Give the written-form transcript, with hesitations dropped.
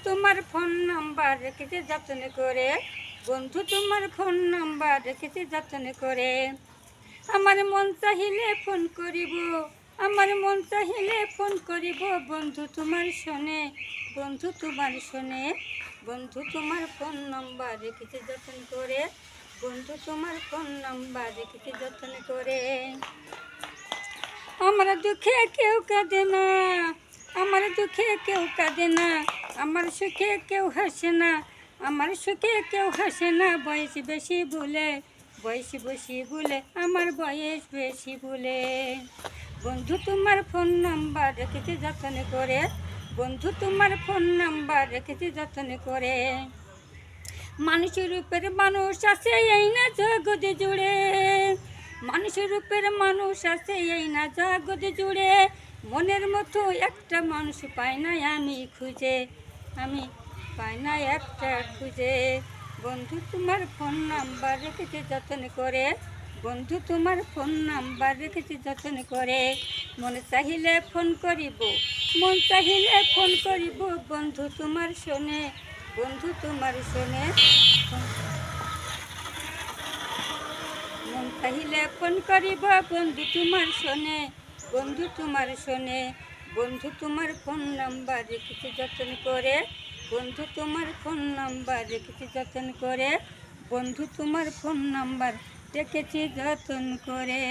তোমার phone number রেখেছি যত্ন করে, বন্ধু তোমার ফোন নাম্বার রেখেছি যত্ন করে। আমার মন চাহিলে ফোন করিব, আমার মন চাহিলে ফোন করিব, বন্ধু তোমার শোনে, বন্ধু তোমার শোনে। বন্ধু তোমার ফোন নাম্বার রেখেছি যত্ন করে, বন্ধু তোমার ফোন নাম্বার রেখেছি যত্ন করে। আমার দুঃখে কেউ কাঁদে না, আমার দুঃখে কেউ কাঁদে না, আমার সুখে কেউ হাসে না, আমার সুখে কেউ হাসে না। বয়স বেশি বলে, বয়স বেশি বলে, আমার বয়স বেশি বলে। বন্ধু তোমার ফোন নাম্বার রেখেছি যত্ন করে, বন্ধু তোমার ফোন নাম্বার রেখেছি যত্ন করে। মানুষের রূপের মানুষ আছে এই না জগতে জুড়ে, মানুষের রূপের মানুষ আছে এই না জগতে জুড়ে। মনের মতো একটা মানুষ পাই না আমি খুঁজে, আমি পাই না একটা খুঁজে। বন্ধু তোমার ফোন নাম্বার রেখেছি যত্ন করে, বন্ধু তোমার ফোন নাম্বার রেখেছি যত্ন করে। মন চাহিলে ফোন করিব, মন চাহিলে ফোন করিব, বন্ধু তোমার শোনে, বন্ধু তোমার শোনে। মন চাহিলে ফোন করিব, বন্ধু তোমার শোনে, বন্ধু তোমার শোনে। বন্ধু তোমার ফোন নাম্বার রেখেছি যত্ন করে, বন্ধু তোমার ফোন নাম্বার রেখেছি যত্ন করে, বন্ধু তোমার ফোন নাম্বার রেখেছি যত্ন করে।